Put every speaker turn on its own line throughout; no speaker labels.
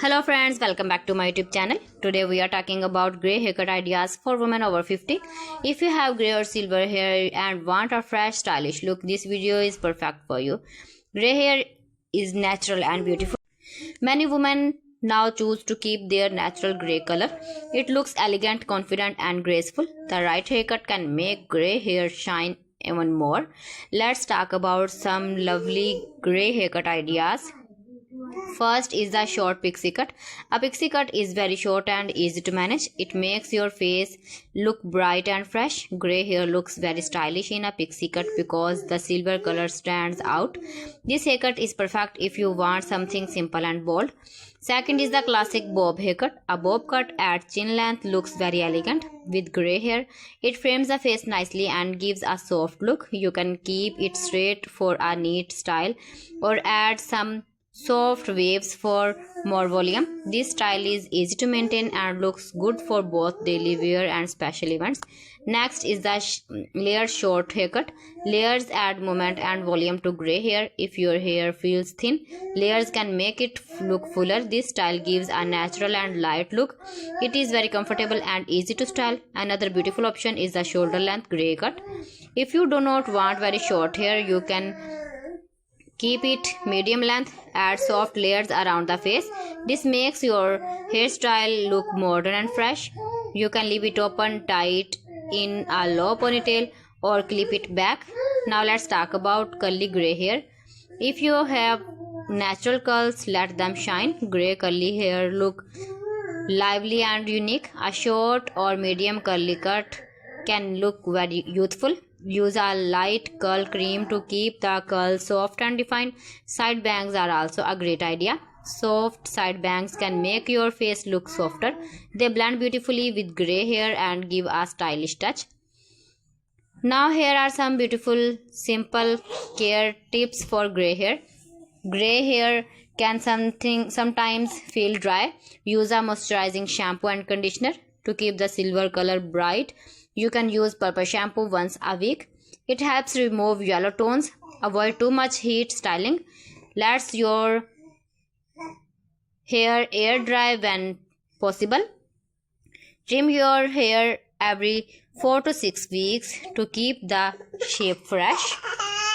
Hello friends, welcome back to my YouTube channel. Today we are talking about grey haircut ideas for women over 50. If you have grey or silver hair and want a fresh stylish look, this video is perfect for you. Grey hair is natural and beautiful. Many women now choose to keep their natural grey color. It looks elegant, confident and graceful. The right haircut can make grey hair shine even more. Let's talk about some lovely grey haircut ideas. First is the short pixie cut. A pixie cut is very short and easy to manage. It makes your face look bright and fresh. Grey hair looks very stylish in a pixie cut because the silver color stands out. This haircut is perfect if you want something simple and bold. Second is the classic bob haircut. A bob cut at chin length looks very elegant. With grey hair, it frames the face nicely and gives a soft look. You can keep it straight for a neat style or add some soft waves for more volume. This style is easy to maintain and looks good for both daily wear and special events. Next is the layered short haircut. Layers add movement and volume to grey hair. If your hair feels thin, layers can make it look fuller. This style gives a natural and light look. It is very comfortable and easy to style. Another beautiful option is the shoulder length grey cut. If you do not want very short hair, you can keep it medium length. Add soft layers around the face. This makes your hairstyle look modern and fresh. You can leave it open, tie it in a low ponytail or clip it back. Now let's talk about curly grey hair. If you have natural curls, let them shine. Grey curly hair look lively and unique. A short or medium curly cut can look very youthful. Use a light curl cream to keep the curls soft and defined. Side bangs are also a great idea. Soft side bangs can make your face look softer. They blend beautifully with grey hair and give a stylish touch. Now here are some beautiful simple care tips for grey hair. Grey hair can sometimes feel dry. Use a moisturizing shampoo and conditioner to keep the silver color bright. You can use purple shampoo once a week. It helps remove yellow tones. Avoid too much heat styling. Let your hair air dry when possible. Trim your hair every 4 to 6 weeks to keep the shape fresh.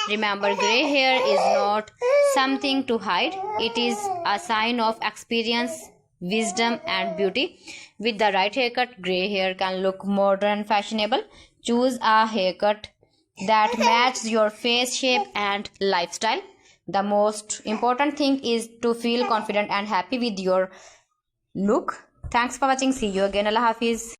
Remember, grey hair is not something to hide. It is a sign of experience, wisdom and beauty. With the right haircut, grey hair can look modern and fashionable. Choose a haircut that matches your face shape and lifestyle. The most important thing is to feel confident and happy with your look. Thanks for watching. See you again. Allah Hafiz.